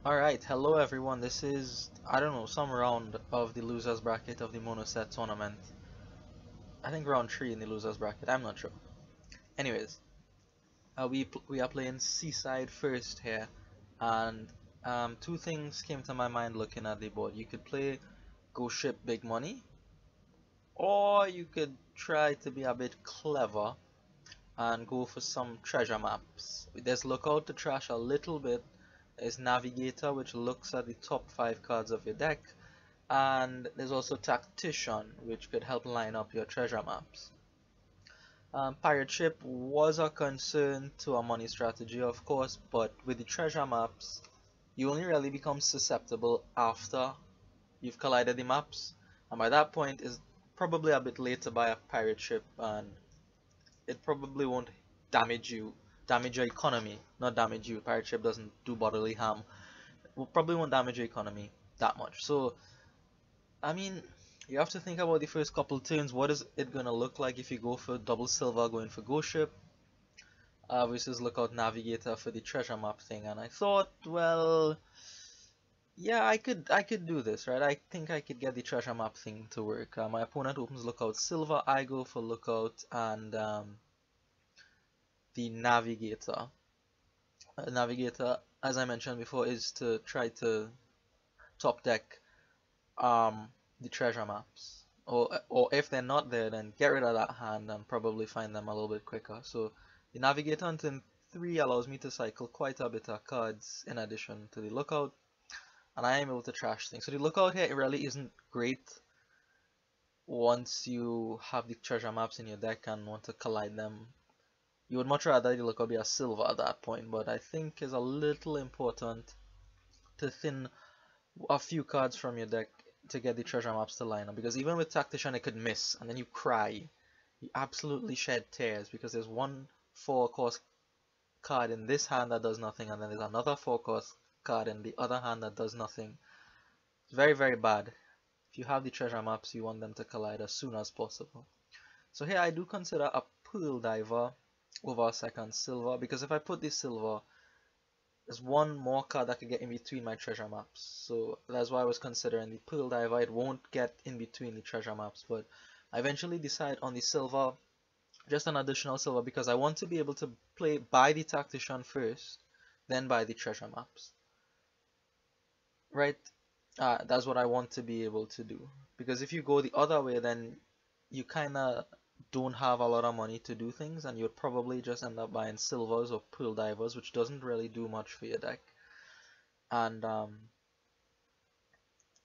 Alright, hello everyone. This is, I don't know, some round of the losers bracket of the monoset tournament. I think round 3 in the losers bracket, I'm not sure. Anyways, we are playing Seaside first here, and two things came to my mind looking at the board. You could play Go Ship Big Money, or you could try to be a bit clever and go for some treasure maps. There's Lookout to trash a little bit. There's Navigator, which looks at the top 5 cards of your deck. And there's also Tactician, which could help line up your treasure maps. Pirate Ship was a concern to a money strategy, of course, but with the treasure maps, you only really become susceptible after you've collided the maps, and by that point it's probably a bit late to buy a pirate ship, and it probably won't damage your economy, not damage you. Pirate ship doesn't do bodily harm. It probably won't damage your economy that much. So I mean, you have to think about the first couple turns. What is it gonna look like if you go for double silver, going for Ghost Ship, versus Lookout Navigator for the treasure map thing? And I thought, well, yeah, I could do this, right? I think I could get the treasure map thing to work. My opponent opens Lookout Silver, I go for Lookout and the Navigator. Navigator, as I mentioned before, is to try to top deck the treasure maps, or if they're not there, then get rid of that hand and probably find them a little bit quicker. So the Navigator on turn 3 allows me to cycle quite a bit of cards in addition to the Lookout, and I am able to trash things. So the Lookout here, it really isn't great once you have the treasure maps in your deck and want to collide them. You would much rather the Lookout be a silver at that point, but I think it's a little important to thin a few cards from your deck to get the treasure maps to line up, because even with Tactician it could miss and then you cry. You absolutely shed tears because there's one 4-cost card in this hand that does nothing, and then there's another 4-cost card in the other hand that does nothing. It's very, very bad. If you have the treasure maps, you want them to collide as soon as possible. So here I do consider a Pearl Diver over a second silver, because if I put this silver, there's one more card that could get in between my treasure maps. So that's why I was considering the Pearl Diver. It won't get in between the treasure maps, but I eventually decide on the silver, just an additional silver, because I want to be able to buy the Tactician first, then buy the treasure maps. Right? That's what I want to be able to do. Because if you go the other way, then you kind of don't have a lot of money to do things, and you'd probably just end up buying silvers or Pearl Divers, which doesn't really do much for your deck. And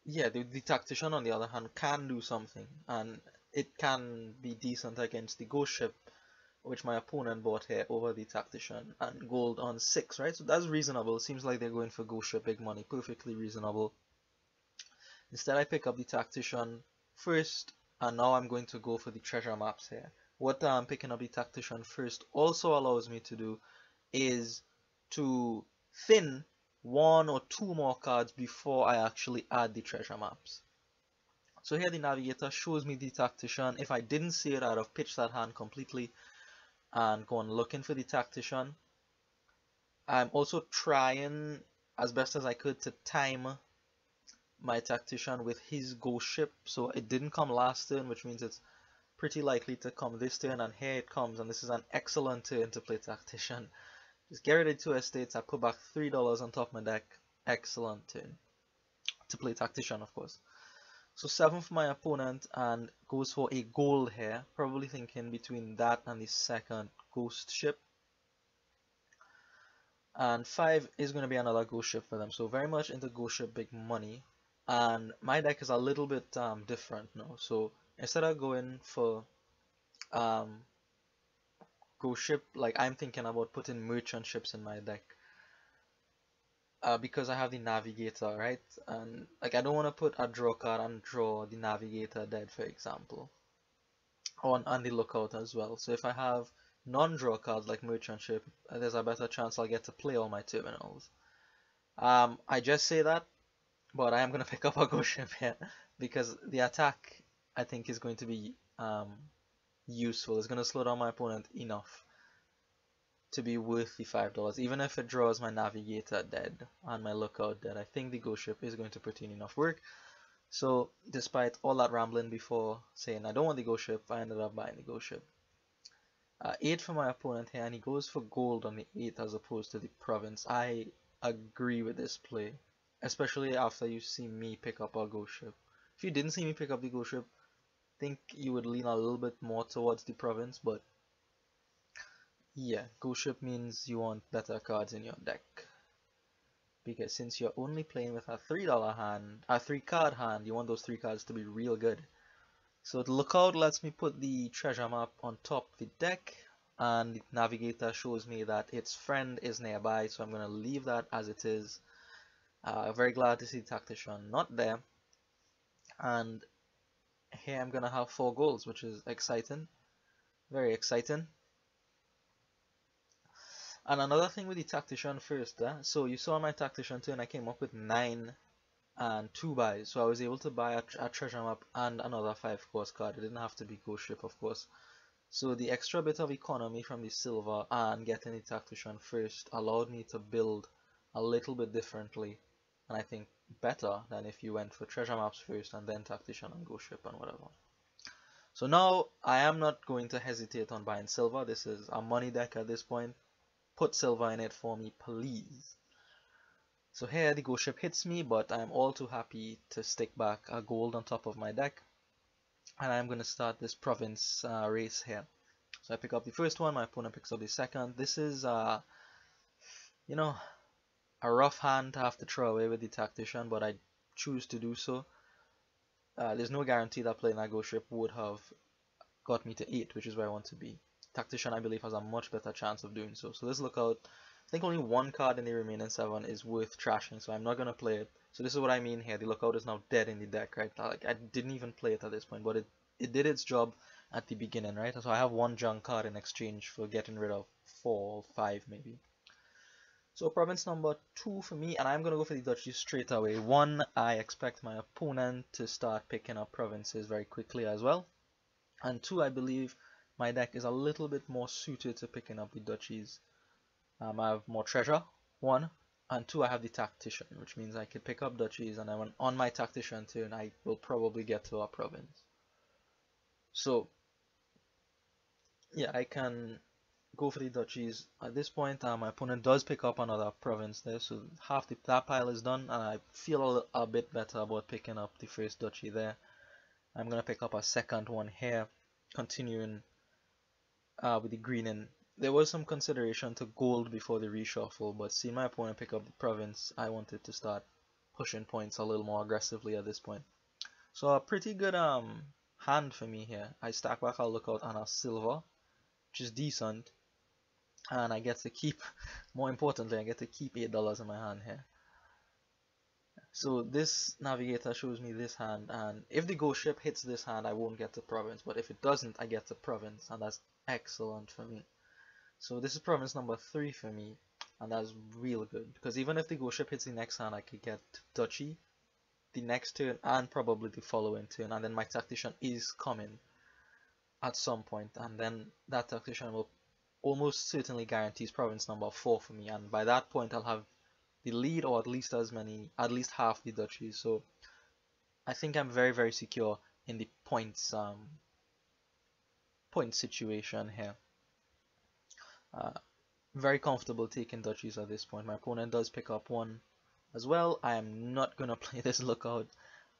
yeah, the Tactician on the other hand can do something, and it can be decent against the Ghost Ship, which my opponent bought here over the Tactician, and gold on 6, right? So that's reasonable. It seems like they're going for Ghost Ship big money, perfectly reasonable. Instead I pick up the Tactician first, and now I'm going to go for the treasure maps here. What I'm picking up the Tactician first also allows me to do is to thin 1 or 2 more cards before I actually add the treasure maps. So here the Navigator shows me the Tactician. If I didn't see it, I'd have pitched that hand completely and gone looking for the Tactician. I'm also trying as best as I could to time my Tactician with his Ghost Ship, so it didn't come last turn, which means it's pretty likely to come this turn, and here it comes, and this is an excellent turn to play Tactician. Just get rid of 2 estates, I put back $3 on top of my deck. Excellent turn to play Tactician, of course. So 7 for my opponent, and goes for a gold here, probably thinking between that and the second Ghost Ship. And 5 is going to be another Ghost Ship for them, so very much into Ghost Ship big money. And my deck is a little bit different now, so instead of going for Ghost Ship, like I'm thinking about putting merchant ships in my deck, because I have the Navigator, right? And like I don't want to put a draw card and draw the Navigator dead, for example, on the Lookout as well. So if I have non-draw cards like merchant ship, there's a better chance I'll get to play all my terminals. I just say that, but I am going to pick up a Ghost Ship here because the attack I think is going to be useful. It's going to slow down my opponent enough. to be worth the $5, even if it draws my navigator dead and my lookout dead. I think the ghost ship is going to put in enough work. So despite all that rambling before saying I don't want the ghost ship, I ended up buying the ghost ship. 8 for my opponent here, and he goes for gold on the 8 as opposed to the province. I agree with this play, especially after you see me pick up a ghost ship. If you didn't see me pick up the ghost ship, I think you would lean a little bit more towards the province, but yeah, ghost ship means you want better cards in your deck. Because since you're only playing with a $3 hand, a 3-card hand, you want those 3 cards to be real good. So the lookout lets me put the treasure map on top of the deck, and the navigator shows me that its friend is nearby, so I'm going to leave that as it is. Very glad to see the Tactician not there. And here I'm going to have 4 goals, which is exciting. Very exciting. And another thing with the Tactician first, so you saw my Tactician turn, I came up with 9 and 2 buys, so I was able to buy a treasure map and another 5 cost card. It didn't have to be ghost ship, of course. So the extra bit of economy from the silver and getting the Tactician first allowed me to build a little bit differently, and I think better than if you went for treasure maps first and then Tactician and ghost ship and whatever. So now I am not going to hesitate on buying silver. This is a money deck at this point. Put silver in it for me, please. So here the ghost ship hits me, but I'm all too happy to stick back a gold on top of my deck. And I'm going to start this province race here. So I pick up the first one, my opponent picks up the second. This is, you know, a rough hand to have to throw away with the Tactician, but I choose to do so. There's no guarantee that playing that ghost ship would have got me to 8, which is where I want to be. Tactician, I believe, has a much better chance of doing so. So this lookout, I think only 1 card in the remaining 7 is worth trashing, so I'm not going to play it. So this is what I mean here. The lookout is now dead in the deck, right? Like, I didn't even play it at this point, but it did its job at the beginning, right? So I have 1 junk card in exchange for getting rid of 4 or 5 maybe. So province number 2 for me, and I'm going to go for the duchy straight away. 1, I expect my opponent to start picking up provinces very quickly as well. And 2, I believe my deck is a little bit more suited to picking up the duchies. I have more treasure, 1, and 2, I have the Tactician, which means I can pick up duchies, and then on my Tactician turn, I will probably get to a province. So, yeah, I can go for the duchies. At this point, my opponent does pick up another province there, so half that pile is done, and I feel a bit better about picking up the first duchy there. I'm going to pick up a second one here, continuing with the greening. There was some consideration to gold before the reshuffle, but seeing my opponent pick up the province, I wanted to start pushing points a little more aggressively at this point. So a pretty good hand for me here. I stack back a lookout and a silver, which is decent, and I get to keep, more importantly, I get to keep $8 in my hand here. So this navigator shows me this hand, and if the ghost ship hits this hand, I won't get to province, but if it doesn't, I get to province, and that's excellent for me. So this is province number 3 for me, and that's real good, because even if the ghost ship hits the next hand, I could get duchy the next turn and probably the following turn, and then my Tactician is coming at some point, and then that Tactician will almost certainly guarantees province number 4 for me, and by that point I'll have the lead, or at least half the duchies. So I think I'm very, very secure in the points point situation here. Very comfortable taking duchies at this point. My opponent does pick up 1 as well. I am not gonna play this lookout,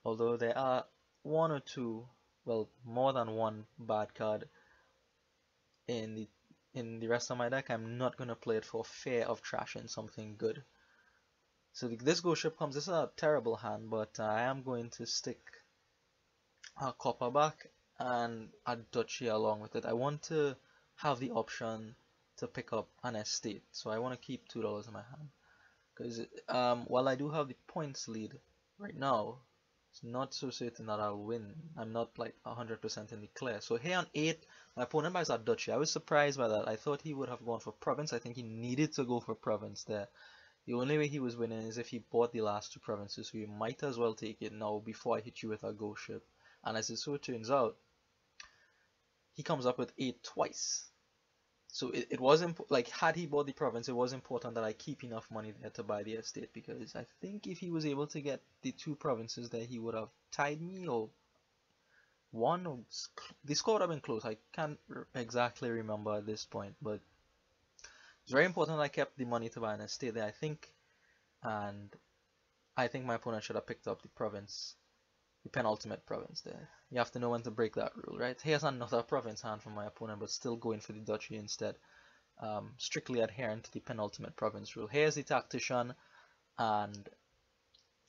although there are 1 or 2, well, more than 1 bad card in the rest of my deck. I'm not gonna play it for fear of trashing something good. So this ghost ship comes. This is a terrible hand, but I am going to stick a copper back and a duchy along with it. I want to have the option to pick up an estate, so I want to keep $2 in my hand, because while I do have the points lead right now, it's not so certain that I'll win. I'm not like 100% in the clear. So here on 8, my opponent buys a duchy. I was surprised by that. I thought he would have gone for province. I think he needed to go for province there. The only way he was winning is if he bought the last 2 provinces, so you might as well take it now before I hit you with a ghost ship. And as it so turns out, he comes up with 8 twice. So it was like had he bought the province, it was important that I keep enough money there to buy the estate, because I think if he was able to get the two provinces there, he would have tied me or won, or the score would have been close. I can't exactly remember at this point, but it's very important that I kept the money to buy an estate there, I think, and I think my opponent should have picked up the province, the penultimate province there. You have to know when to break that rule, right? Here's another province hand from my opponent, but still going for the duchy instead. Strictly adherent to the penultimate province rule. Here's the Tactician, and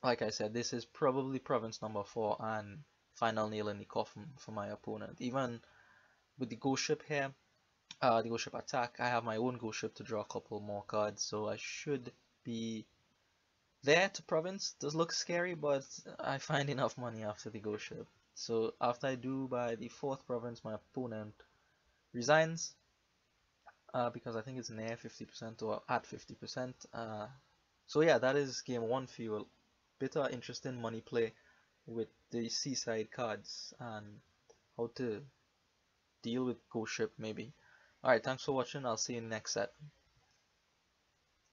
like I said, this is probably province number 4 and final nail in the coffin for my opponent. Even with the ghost ship here, the ghost ship attack, I have my own ghost ship to draw a couple more cards, so I should be there to province. Does look scary, but I find enough money after the ghost ship. So after I do by the 4th province, my opponent resigns, because I think it's near 50% or at 50%. So yeah, that is game 1 for you. A bit of interesting money play with the Seaside cards and how to deal with ghost ship maybe. Alright, thanks for watching. I'll see you in the next set.